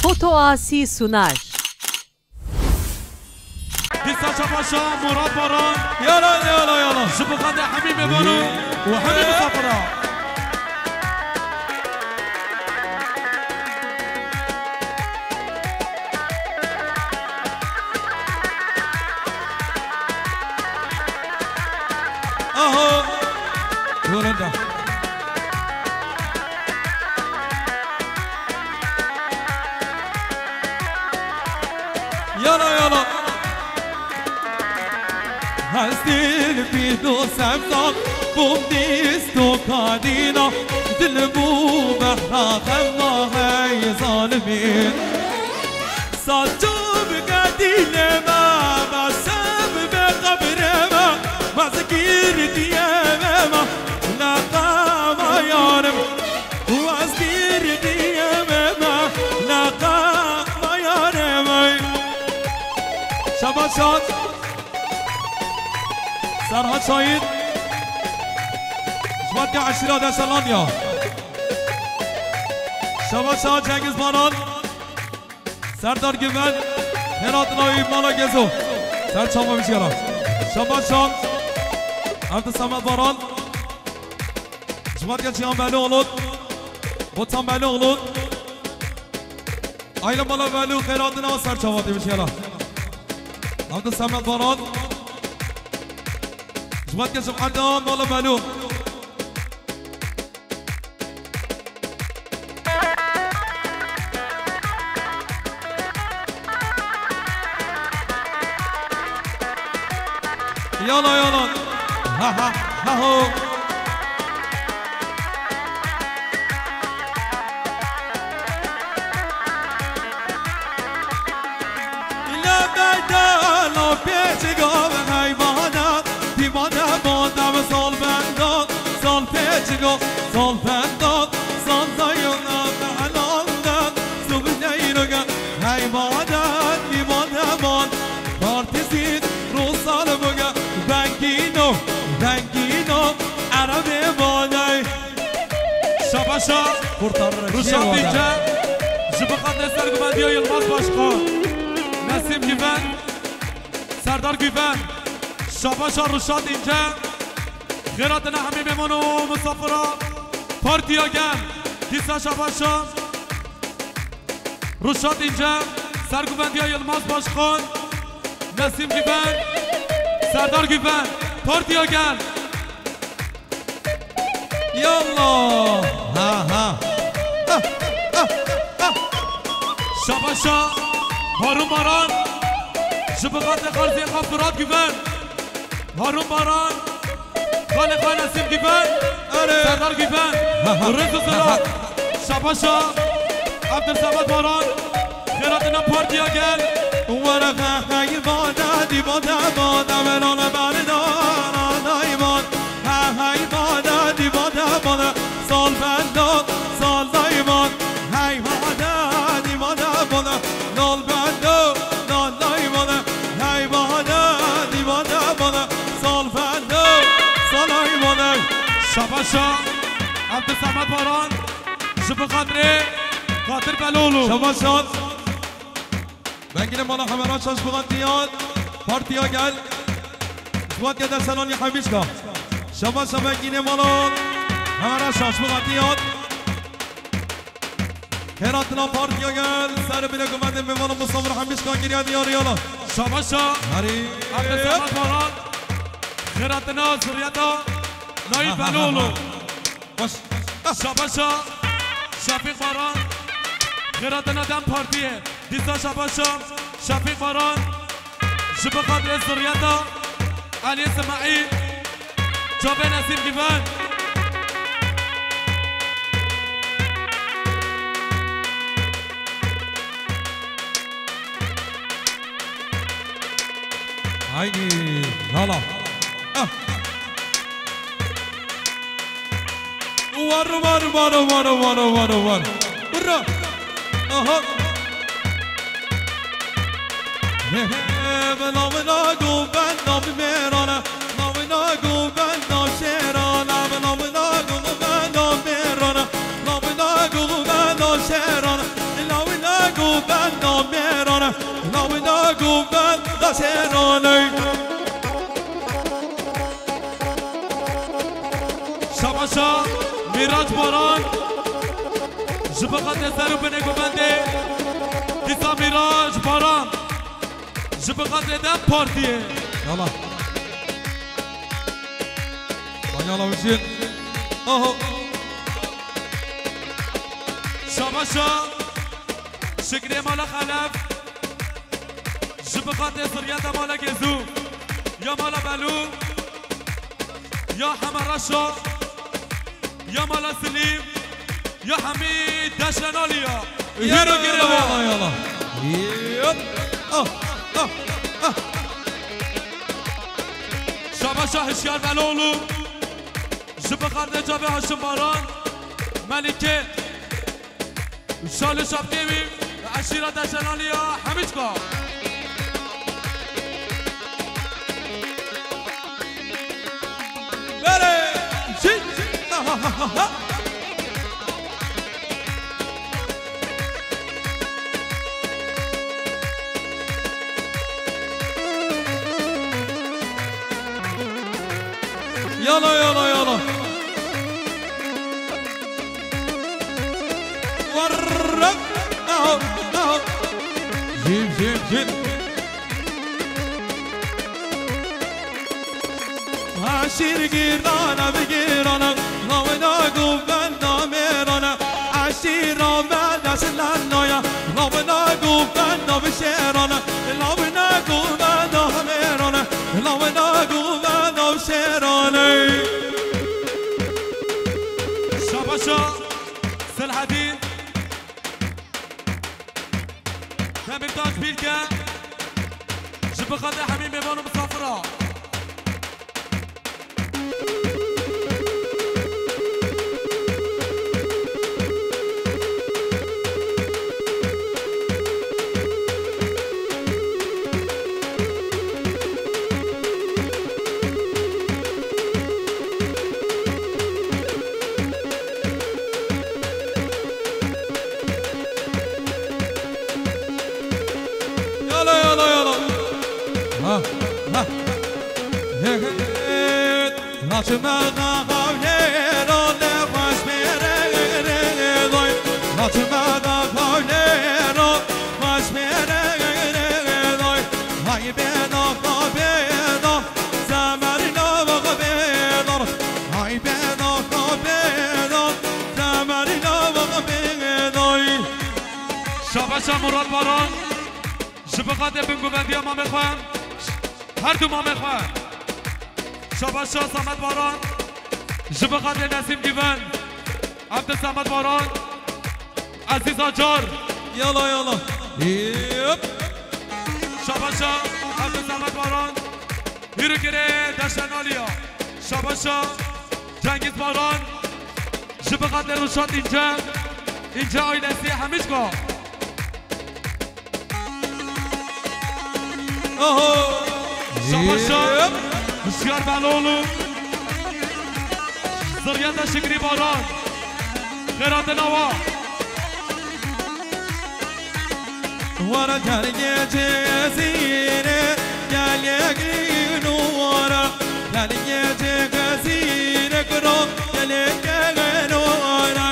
Foto Asi sunar. ديساشا باشا مراد باران يلا يلا يلا شبكات حميم بانو وحميم صفراء اهو ورندا يلا يلا هستيل بيدو سمسان بوم ديستو كادينا دلبو بحرا خما هاي ظالمين ساتو بقدينة ما سب بقبر ما زكير ديامة لا قاما يارم وازكير ديامة لا قاما يارم شباشات سرحد شاهد جمعت عشرة در سلانيا شباب شاه جنگز باران سردار گمن هرات نایب مالا گزو سر چاما بیشیرا شباب شاه عبد الصمد باران جمعت جیان بلو اولود بطان بلو اولود ایلا مالا بلو خیرات نا سر چاواتی بیشیرا عبد الصمد باران جمعت كشف حدام مالا بلو يلا يلا ها ها ها هو لا بدل بيتي قوم هايبانات دیوانه بادم سال بنداد سال پیچگو سال بنداد سال دایونم بحلاندن صبح نیرگن حیوانت دیوانه باد پارتیزید رو سال بگه بنگینو عربی بادای شباشا روشان دیجه جبقات نسر گمندی های الماز باشخان نسیم گیفن سردار گیفن شباشا روشاد اینجا خیراتنا همه بمانو مسافرا پارتیا گم دیسا شباشا روشاد اینجا سرگوبندی های الماس باشخان نسیم گیبن سردار گیبن پارتیا گم یالله ها ها شباشا هارون باران شبقات خالزی خفرات گیبن هارون باران خانه نسیم گیبن سردار گیبن رزو زران شباشا عبدالصمد باران خیراتنا پارتیا گل ورقه خیل باده دیواده باده منان بردان دایمان خیل باده دیواده باده سال بنداد سال دایمان خیل باده دیواده باده نال بنداد نال دایمان خیل باده دیواده باده سال بنداد سال دایمان شباشا عبدالصمد باران شب خاطر بلولو شباشات بنگین مالا خبران شاش بغندیان پارتیا گل جواد که در سلانی حمیشگا شباشا بنگین مالا خبران شاش بغندیان خیراتنا پارتیا گل سر بیره گمنده میمالا مصابر حمیشگا گیریا دیار یالا شباشا عبدالصمد باران خیراتنا سریعتا نایب بلولو شباشا شفیق باران خیراتنا دم پارتیه دیسا شباشا شفیق باران جب قدر سریعتا علی اسماعیل جاب نسیم گیفن عيني هلا ور ور ور ور ور ور ور برا اها بلا بلا گو بنا میرانه بلا گو بنا شیرانه بلا بلا گو بنا میرانه بلا گو بنا شیرانه بلا بلا گو نامیرانه ناوینا گوبن داشرانه شباشا میراج باران جبقات سرو بنه گوبنده دیسا میراج باران جبقات دم پارتیه يلا يلا وشين اهو شباشا شکری مالا خلف جبقات سریعت مالا گزو یا مالا بلو یا حمرشا یا مالا سلیم یا حمید دشنالیا يلا يلا يلا يلا شباشا هشیار بلولو جبقات جابه هاشم باران ملکه شال شب کیویم عشیره دشنالیا حمید کا بله چی يلا يلا يلا ورق اهو اهو جيب جيب جيب عشير جيرانا بجيرانا نونا قوبان ناميرانا عشير ما دسلنا يا نونا قوبان نبشيرانا نونا قوبان ناميرانا نونا قوبان نبشيرانا شباشا سلحدين كامل تاج بيلكا جبقات حميم بيبانو مسافرة Laatje maar gaan leren, dat was meer dooi. Laatje maar gaan leren, was meer dooi. Hij ben nog beter, samen nog beter. Hij ben nog beter, samen nog beter. شباشا مراد باران جبقات بن گوبندی ما میخوام هر دو ما میخوام شباشا سمت باران جبقات نسیم گیون عبد سمت باران عزیز آجار يلا يلا يب شباشا عبد سمت باران هیرو گره دشنالیا شباشا جنگیز باران جبقات روشات اینجا آیلسی همیش که شباشا بسیار بلولو زریت شکری باران خیرات نوا ورا درگه جزیره گلیگی نورا درگه جزیره کرو گلیگی نورا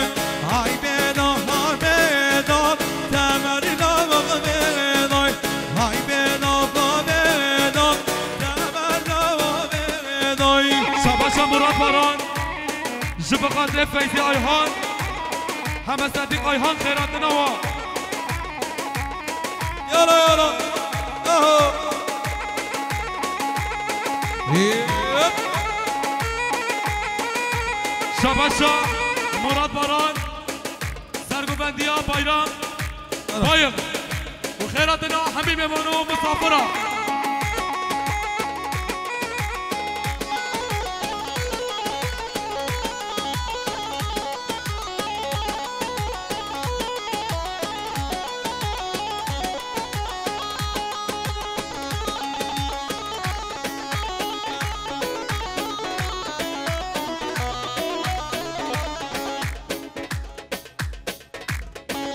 های بیدا ها بیدا تمر نوغ بیدا های بیدا ها بیدا تمر نوغ بیدا شباشا مراد باران جبقات فیضی آیهان همه صدیق آیهان خیرات نوا يلا يلا اهو شباشا مراد باران سرگوبندی ها بایران بایق و خیراتنا همین میمانو مسافرها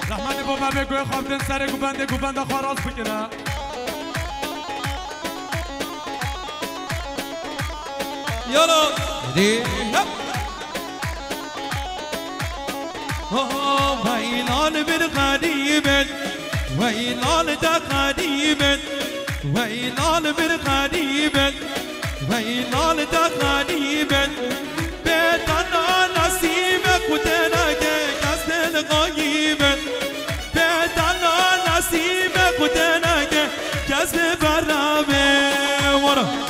رحمت بابا بگوی خوابتن سر گوبنده خواراز بکنه يلا ويلان بالغريب ويلان تقريب ويلان بالغريب ويلان تقريب بيتنا نسيبك وتنك قصد الغيب بيتنا نسيبك وتنك قصد برابي ورا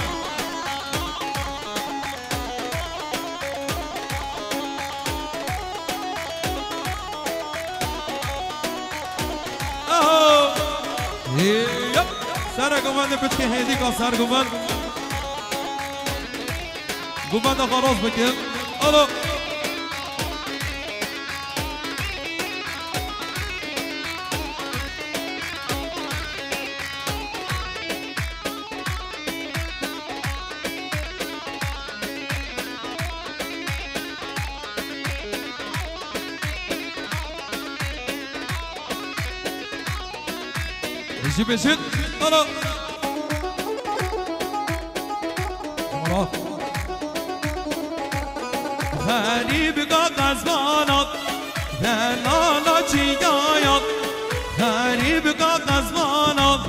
سر گوبند بچه هندی کا سر گوبند خراز بکن الو بشید بشید الو غریب کا قزمانات دلالا چیایات غریب کا قزمانات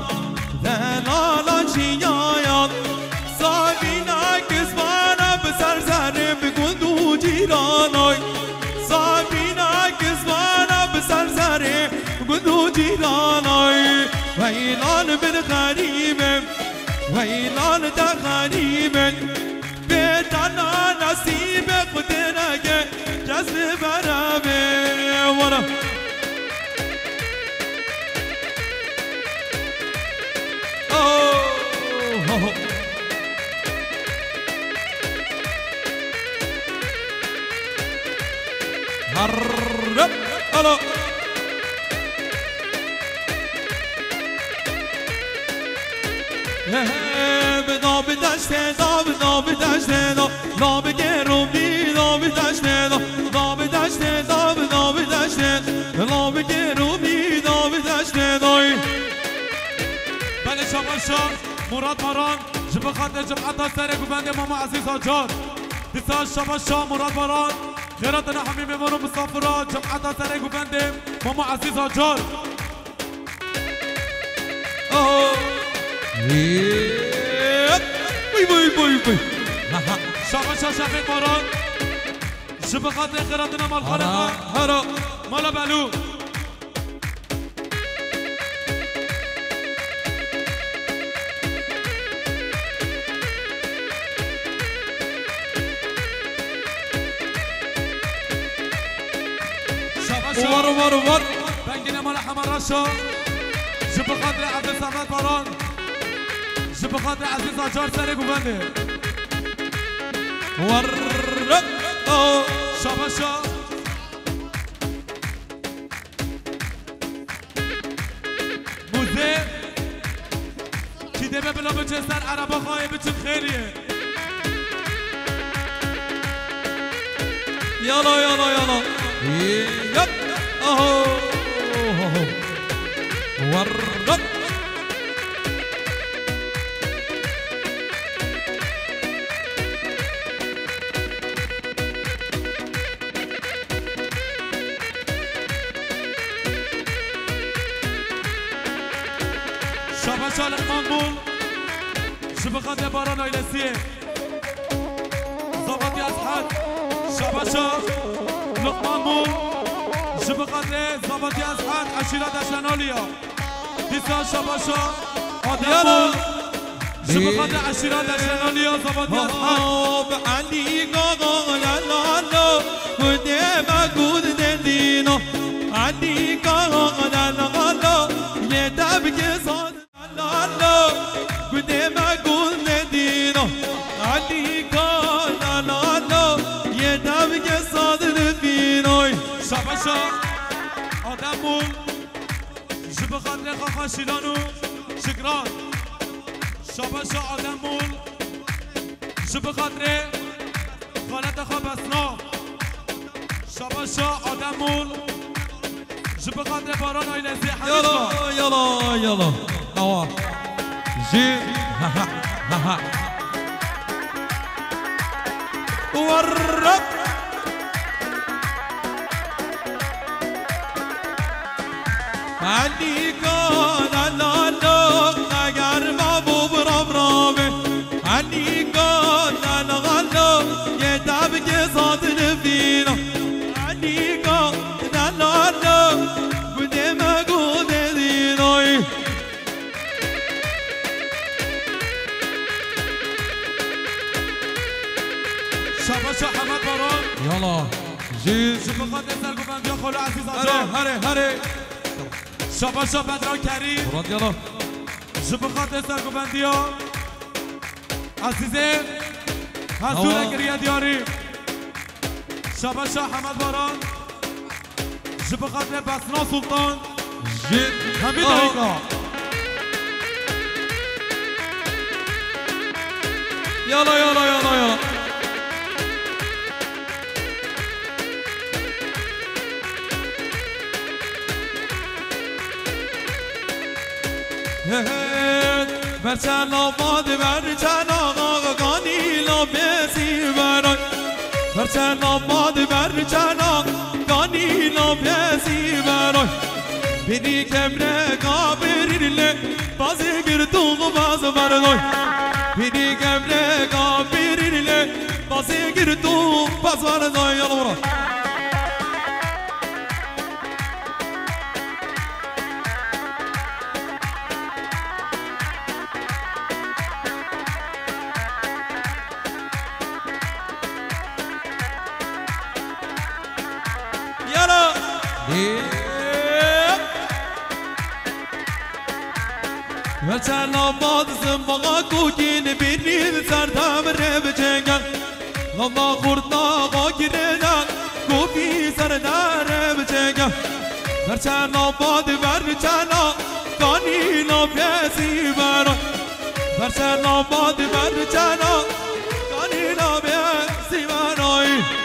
دلالا چیایات سابینا کزمانا بسر زره بگون دو جیرانای سابینا کزمانا بسر زره بگون دو جیرانای ویلان بالغریب ویلان تغریب بدنا نصیب قدرگه جذب برابه ورا هرب الو ناب دشته ناب دشته ناب گروبی ناب دشته ناب دشته ناب دشته ناب گروبی ناب دشته نای بله شما مراد باران جب خاطر جمعت سر گوبند ماما عزیز آجار دیسا شما مراد باران خیراتنا حمیم مرو مسافرا جمعت سر گوبند ماما عزیز آجار وي شابا شافي باران شبخات خيراتنا مال خالقة هرا مالا بلو شابا ور بنجينا مالا حمراشا شبخات عبد الصمد باران شبخات عزيز آجار سر گوبنده ورق شاباشا موزه کی دبه بلا بچه سر عربا خواهی بچه خیلیه يلا يلا يلا يب اهو ورق شاباشا لقمان بول شبخات باران آیلسیه زباطی از حد شاباشا لقمان بول شبخات زباطی از حد عشیرت اشنالیا دیسا شاباشا آدم بول شبخات عشیرت اشنالیا زباطی از حد علی گاگا لالا گوده مگود دندینو علی گاگا لالا یه دب که زاد لالا گوده مگود دندینو علی گاگا لالا یه دب که زاد رفینوی شاباشا آدم بول شبخات خاخا شیلانو شکران شاباشا آدم بول شبخات خالت خواب اسنا شاباشا آدم بول شبقات باران آیل زی يلا يلا يلا أوا جي ها ها ها ها ورب عني كان لا لا اگر بابو برامرامه عني كان لا لا يتعب كزاد نفينا عني كان لا لا بدي ما قود ديناي شباشا حمد باران يلا جي شبقات سرگوبند یا خلو عزیز هري آجان هري هري شباشا بدران کریم مراد يلا شبقات سرگوبندی ها عزیزه حضور گریه دیاری شباشا حمد باران شبقات بسنا سلطان جد همین دقیقا يلا يلا يلا يلا برچن آباد برچن آقا گانی لا بیسی برای برچن آباد برچن آقا گانی لا بیسی برای بینی کمره کابریله بازی گردوغ باز بردای بینی کمره کابریله بازی گردوغ باز بردای یالا برا يلا مثل آباد زنباقا کوکین بینید سردم ره بچنگن لما خورد ناقا گیرنن کوپی سردر بچنگن برچن آباد برچن آقانی لا بیسی برای برچن آباد برچن آقانی لا بیسی برای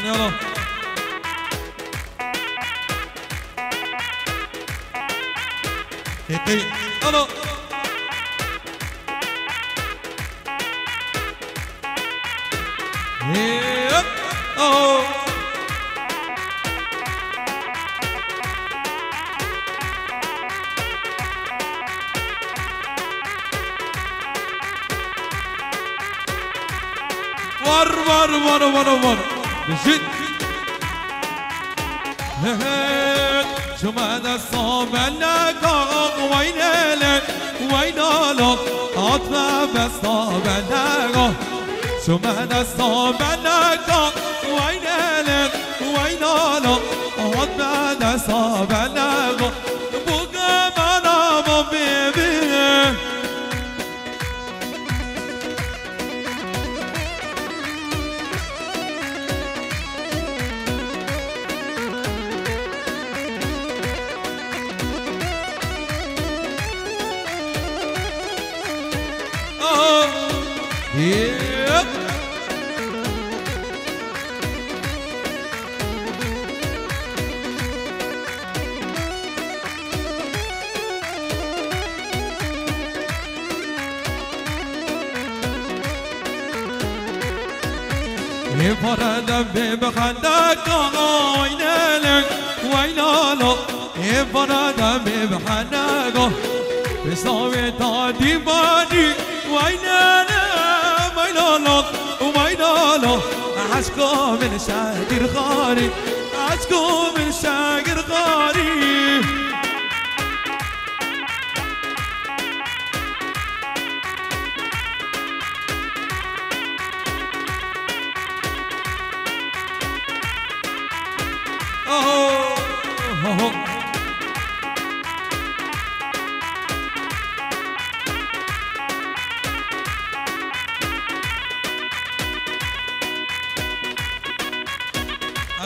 يلا يقي يلا يب أوه ور بشد شما دستام نگاه وینالک وینالک آتما بستام نگاه شما دستام نگاه وینالک وینالک آتما دستام نگاه بگم منم ببین Yep. يفرد بخندك وينالك وينالك يفرد بخندك بسوي تادي بادي وينالك وينالك وينالك عشقو من شاقر غاري عشقو من شاقر غاري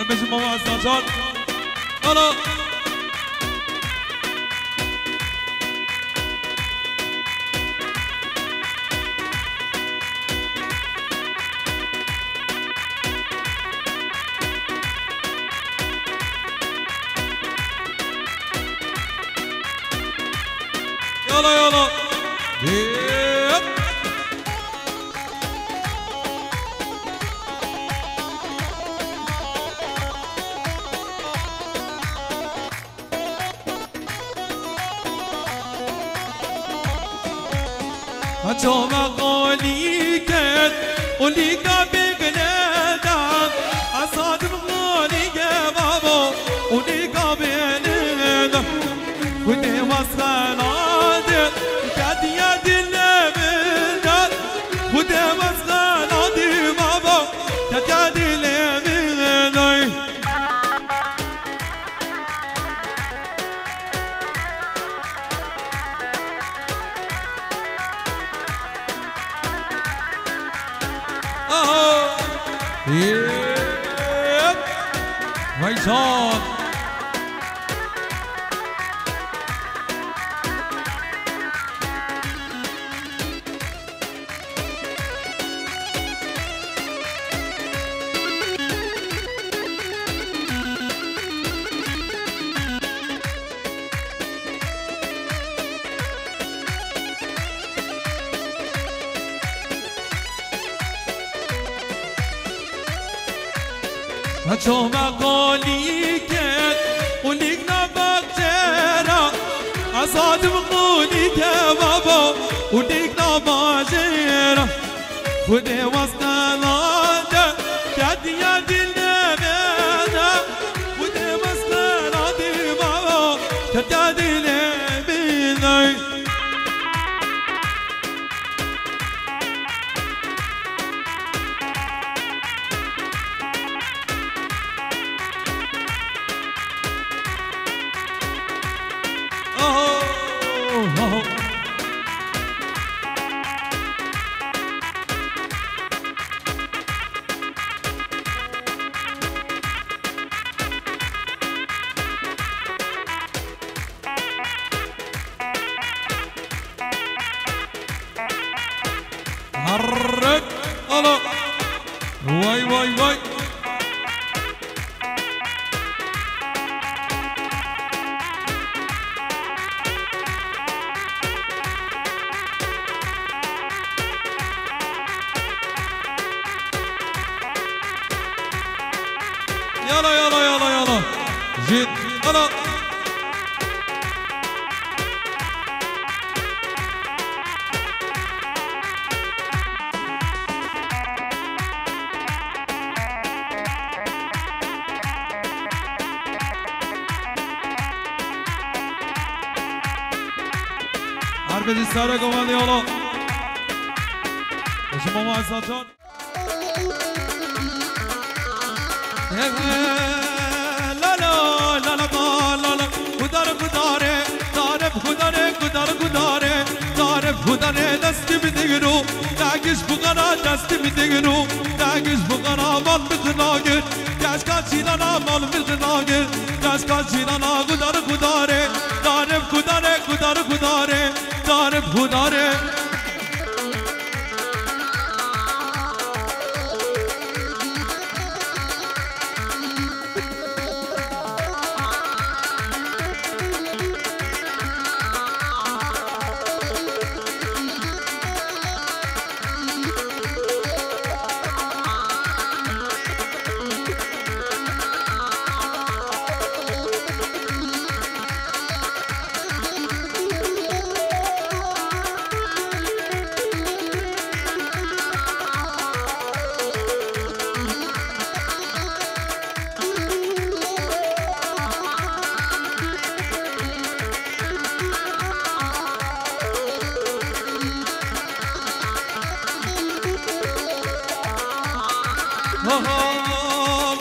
البيت ماما الزجاج يلا يلا يلا يب هجوم قوليك قوليك بقلادك أصاد قوليك بابا قوليك بقلادك ودي وصلنا Right on. هجوم قوليك قوليك نبق جيرا أصادم قوليك بابا قوليك نبق جيرا خذي وسط العادة كاد يدي النبينا خذي وسط العادة بابا كاد يدي النبينا حرك الله واي واي واي يلا يلا يلا يلا جيت يلا Arbedi Sara Govaldi yolu. Eşim Mama Aysatan. La la la la la la Kudar kudare Tarif kudare kudar kudare Tarif kudare Desti bitigru Dagiş bugara desti bitigru Dagiş bugara mal bitnagir Kaç kaçilana mal bitnagir Kaç kaçilana kudar kudare Tarif kudare kudar kudare Tarif kudare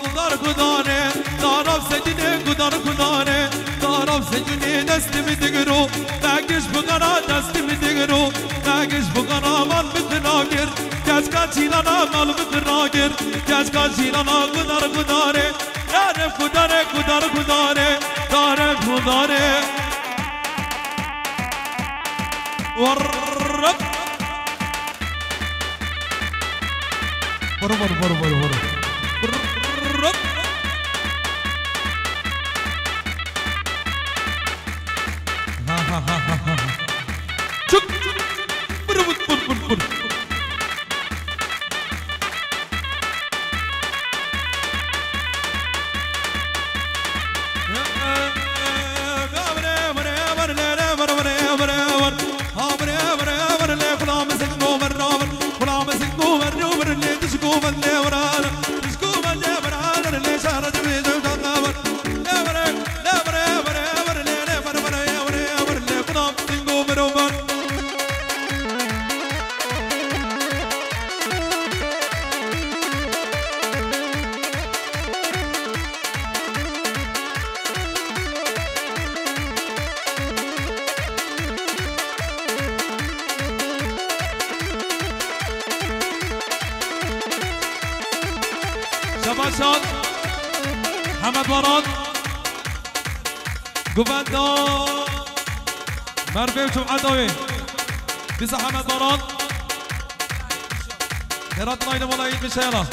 Kudar kudare, taraf secine kudar kudare, taraf secine destimi digru, tagiş bugara destimi digru, tagiş bugara mal bitnagir, kaç kaçilana mal bitnagir, kaç kaçilana kudar kudare, تعرف ودارك ودارك ودارك تعرف ودارك ورب بربر بربر برب ها ها ها ها شك بربر بربر بربر شباشات حمد وران قبادة مرفي وشمعدوي بيسا حمد وران هرات نايلة ملايين بشيلة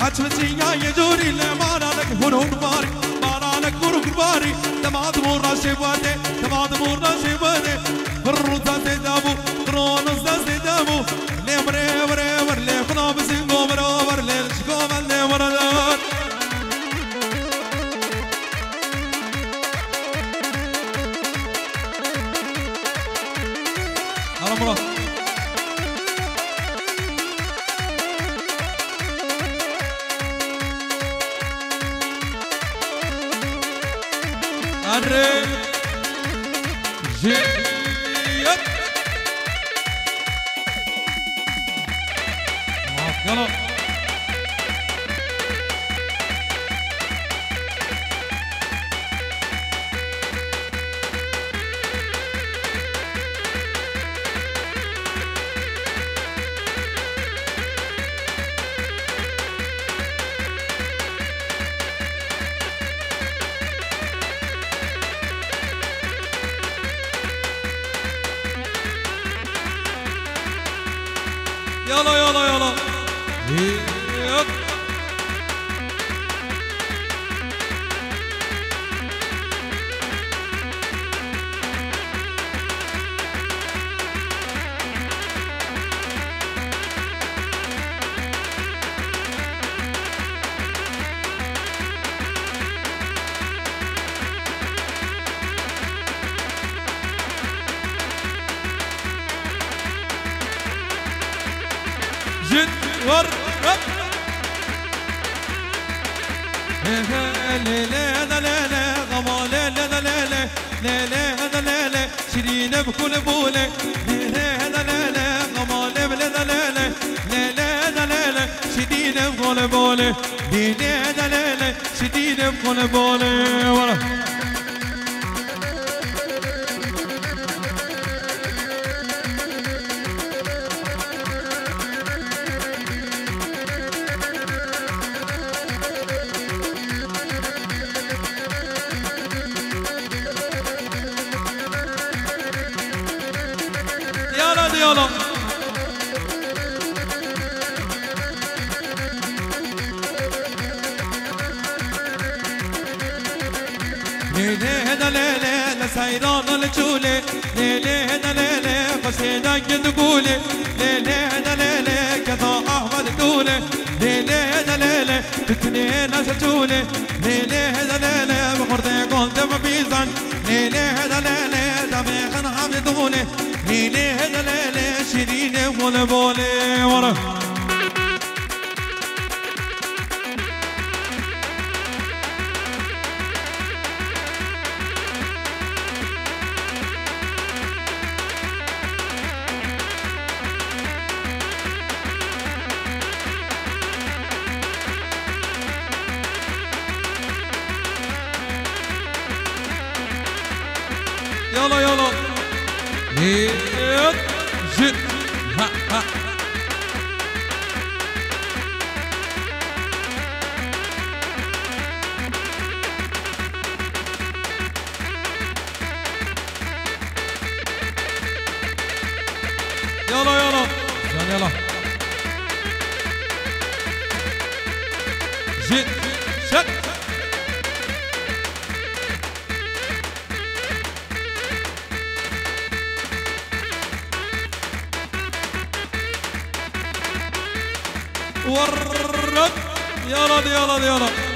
عتمتينا يجوري لمانا لك هنون باري مانا لك هنون باري تماد مورنا شبادي تماد مورنا شبادي الروتا تدابو كرونوس تدابو لمري مري مر لي خنا بسنگو مرور لي شكو من لي مرد على مراد أدري جيت يلا يلا يلا يلا جد ور ليلة هذا ليلة غما ليلة هذا ليلة ليلة هذا ليلة شيرين بكل بولة ليلة هذا ليلة غما ليلة هذا ليلة ليلة هذا ليلة شيرين بكل بولة ليلة هذا ليلة شيرين بكل بولة ورا يلا ليلة هذا ليلة لسيران الجولة ليلة هذا ليلة فسيدا تقولي ليلة هذا ليلة كذا أحمد دولة ليلة هذا ليلة تتنين أسجولة ليلة هذا ليلة بخورتي قلت مبيزان ليلة هذا ليلة دميخن حمد دولة ليلة هذا ليلة شيرين بول بولي ورا جد ها ها يلا يلا يلا جد شد ورد يلا يلا يلا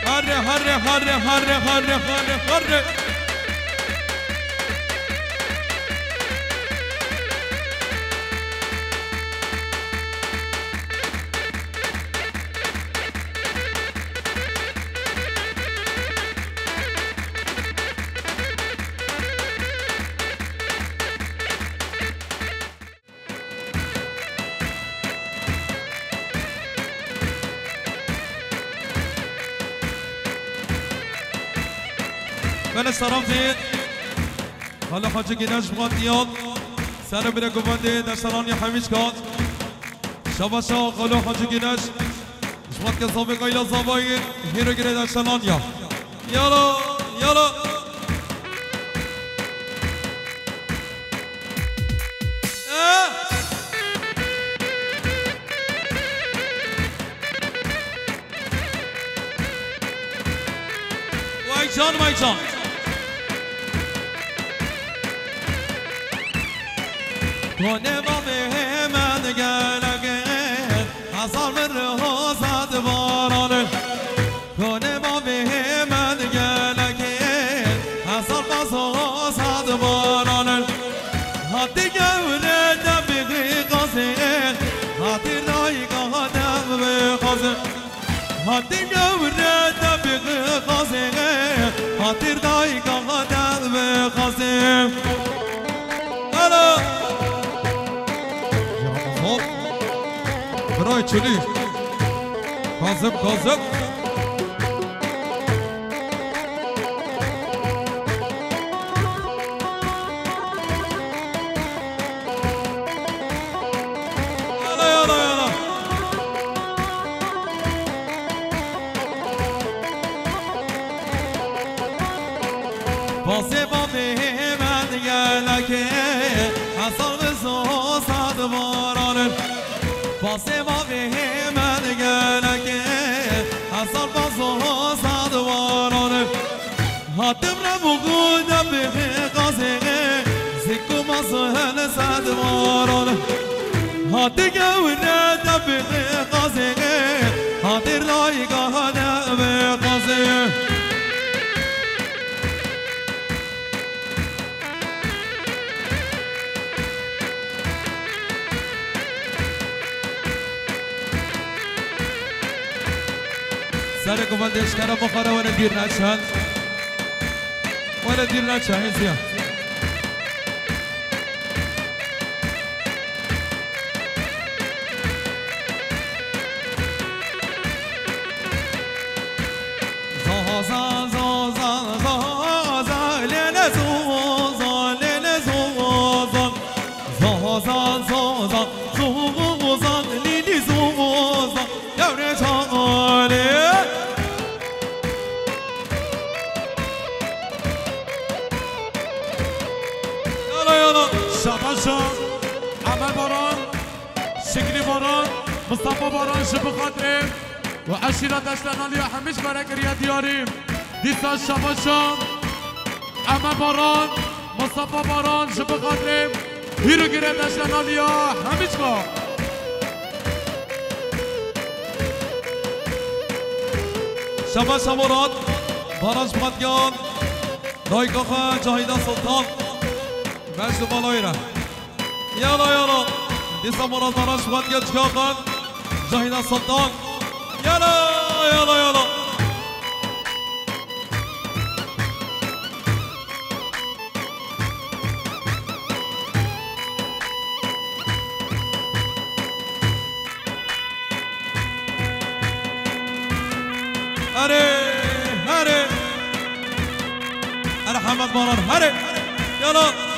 هري هري هري هري هري هري من سلامتید حالا حاجی گینش بخواد سر بره گفته در سرانی همیش کات شباشا حالا حاجی گینش بخواد که صابق ایلا زبایی هیرو گیره در سرانیا یالا یالا وای جان کنه با من گلگه هزار رو زد بارانه کنه با من گلگه هزار باز زد بارانه حتی گوره دبیقی قازه حتی لایگاه دم بخازه حتی گوره دبیقی قازه حتی لایگاه دم بخازه برای چلی کاظم کاظم باسه با به من گلکه حساب زاد بارانه باسه با به من گلکه حساب زاد بارانه حاتم را بگودم به قازه زکو مازهل زاد بارانه حاتی گوره دم به قازه حاتی لایگاه دم به قازه سر گوندش کرا بخاره ولی دیر نچند ولی دیر نچند هزیا زازا زازا زازا لیل زوزا لیل زوزا زازا زازا زوزا لیل زوزا یوره چاله شباشا عمل باران شکلی باران مصطفى باران شب خاطریم و عشیرت اشتنالی همیش برکریه دیاریم دیسا شباشا عمل باران مصطفى باران شب خاطریم هیرو گیرد اشتنالی همیش با شباشا مراد بارانش بخدگان رایگاه جاهیده سلطان مجد بالایی را یالا یالا دیسا مراد بارانش بخدگان چکاقان جاهیده سلطان یالا یالا یالا هري هري أنا حمد مرار هري يلا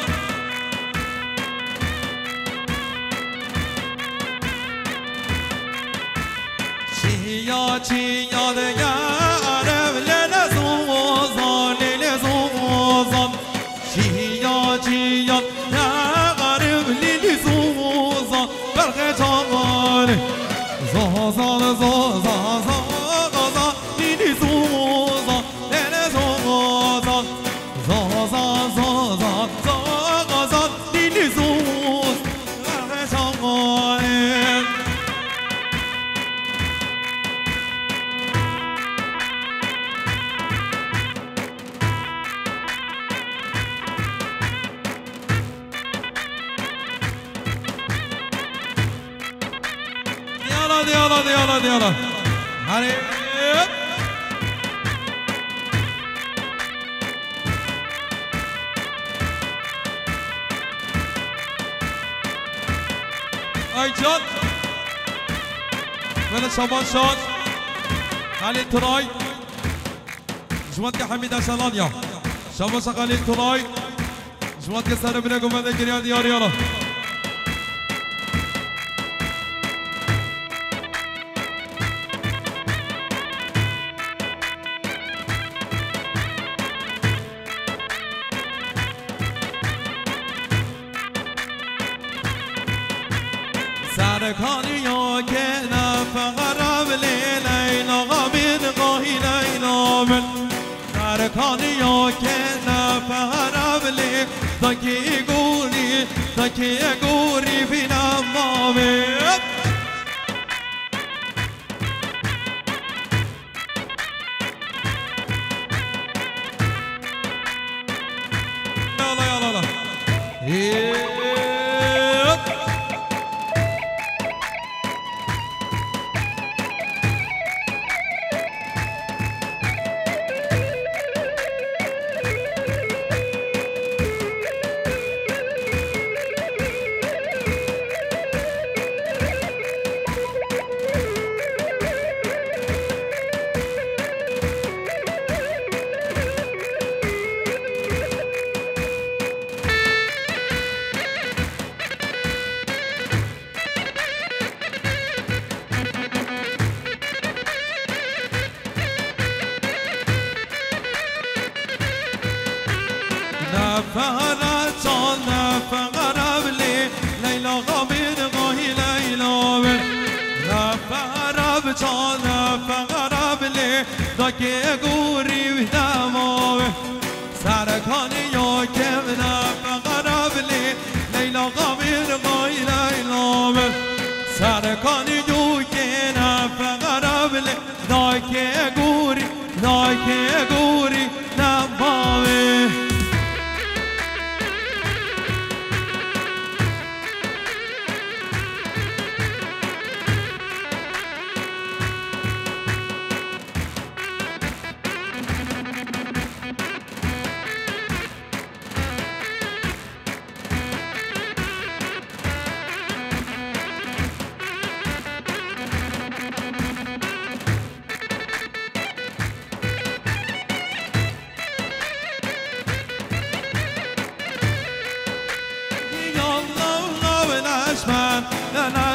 چیا دیگرم للزوزان للزوزان چیا دیگرم للزوزان برق جان زازان زازان زازان للزوزان للزوزان زازان زازان زازان للزوز برق جان يلا هري اي جد ولا شبان شاد خليل تراي جوانك حميد سلانيا شبان خليل تراي جوانك سر بنگو من گريان ديار يلا سرکانیا که نفقرب لیلا غامین قاهی لیلا من سرکانیا که نفقرب لی تاکی گوری بینم مامت یالا نفقرب لی لیلا غامین قاهی لیلا من نفقرب جان نفقرب لی تاکی گوری بینم مامت سرکانیا که نفقرب لی لیلا غامین قاهی لیلا من سرکانیا که نفقرب لی تاکی گوری نمامت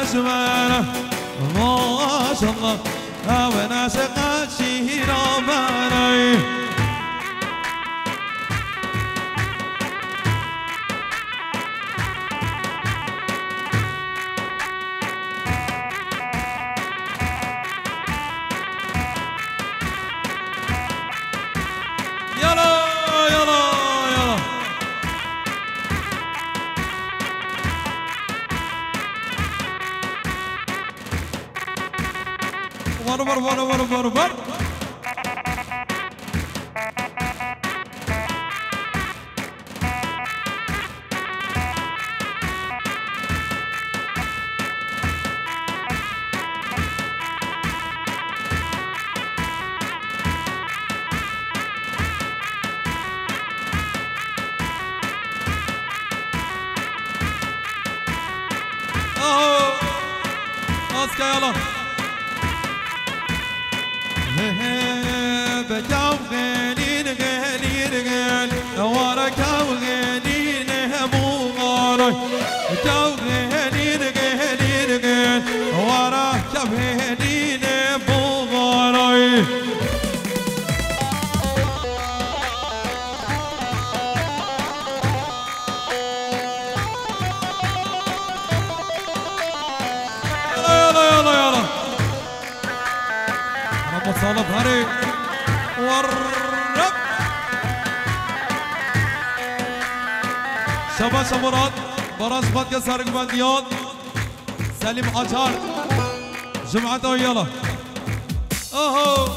نجمنا ما شاء الله وناسق شهرامنا Var. Az kayalım. بكاو غنين غنين غن ورا كاو غنين بوغاراي كاو غنين غنين غن ورا كاو غنين بوغاراي صالب هاري والرب شباش مراد براش بادك سارق بنديان سليم عجار جمعته يلا اوهو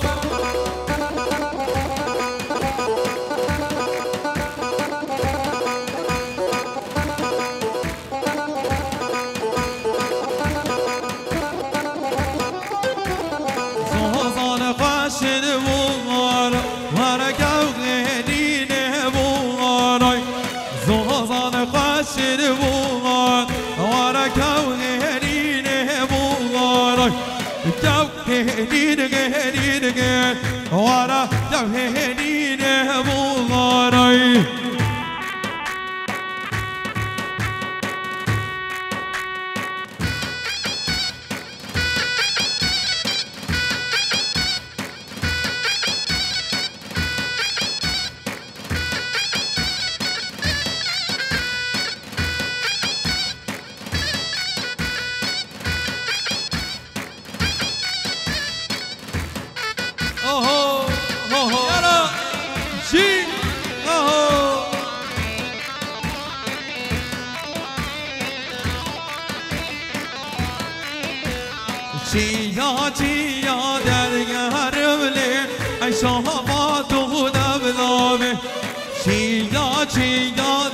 ورا توهينين ابو غاري چیا درگرم لی ای شما تو دبلامه چیا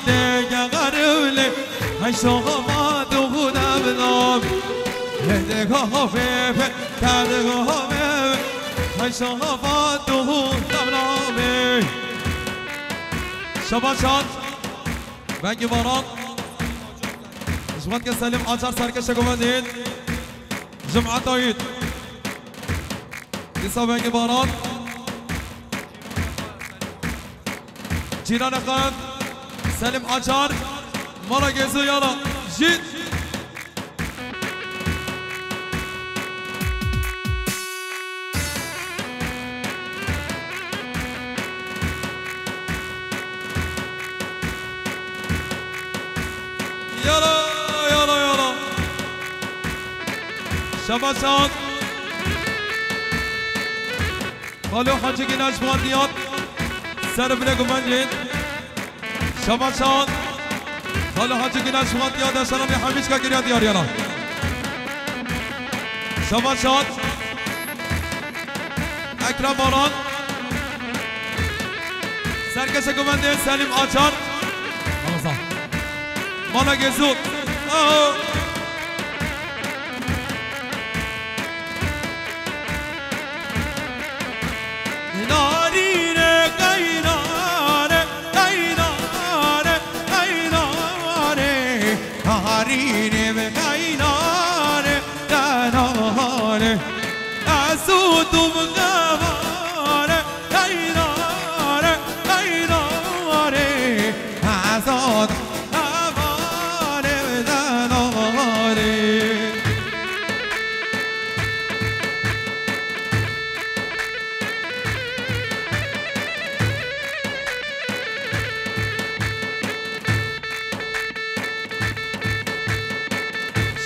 درگرم لی ای شما تو دبلامه هدگاه به تدگاه ای شما تو دبلامه شباشان بنگ باران شما که سلیم آچار سرکش گوندید جمعة عيد لسه باران جيران خان سليم عجار مرة جيزو يلا جيت يلا يلا يلا شباشان خالو حاجی گناش باندیان سر بلگو منجید شباشان خالو حاجی گناش باندیان داشتنم حمیش که گریان دیار یالا شباشان اکرم باران سرکش گمنده سلیم آچار مالا گزود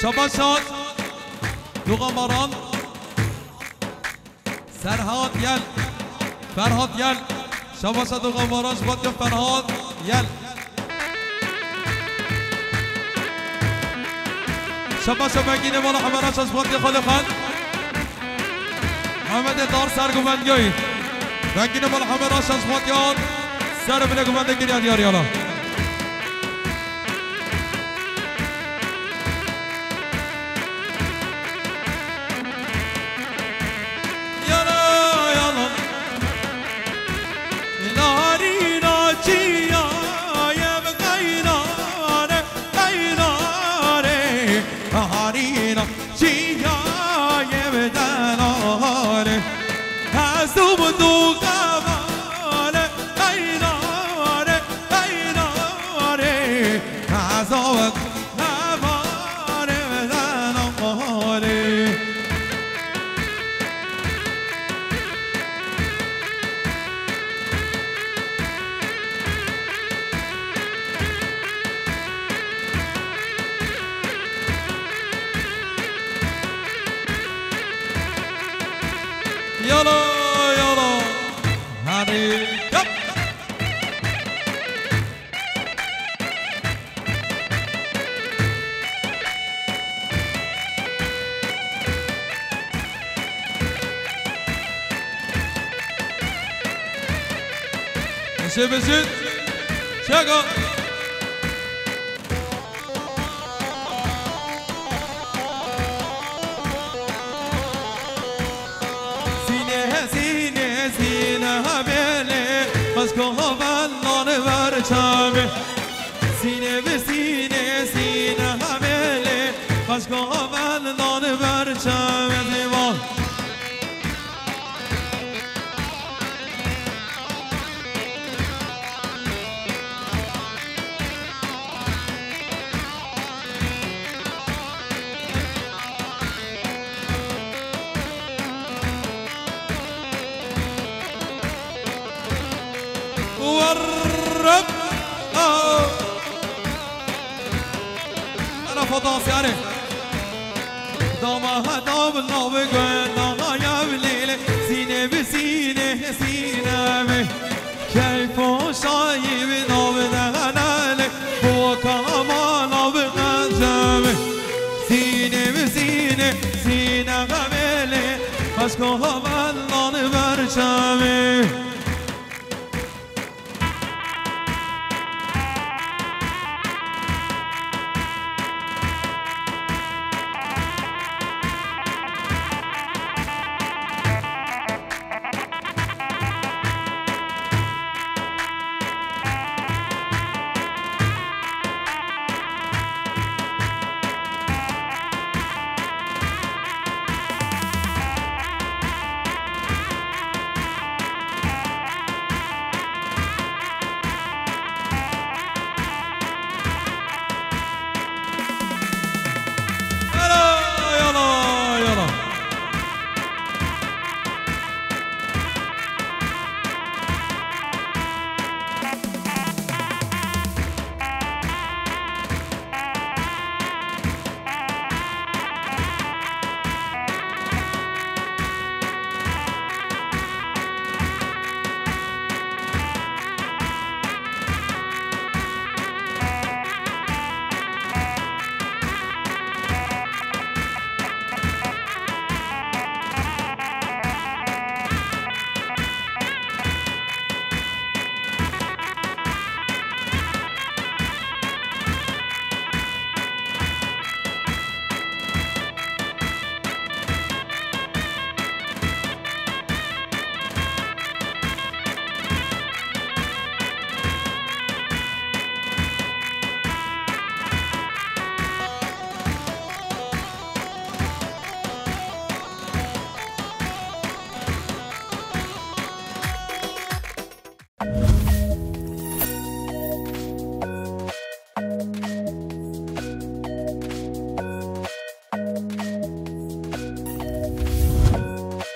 شباشان دوغماران سرهاد يل فرهاد يل شباشا دوغماران شبات يا فرهاد يل شباشا بگینه والا حمراش شبات يا خالي خان محمد دار سرگومندگی بگینه والا حمراش شبات يا سر بلگومندگی یار یالا Azul do يلا يلا هاري يب بسيط شاقة سینه همله از که هولان برچمه سینه به سینه همله از که هولان برچمه دیوان والرب أنا فضاص يعني دامها دام الله بقنا يا بليل سينة بسينة سينة كيف شايب نام دهنالك هو كمان بقجمه سينة بسينة سينة قبله أشكو الله برشمه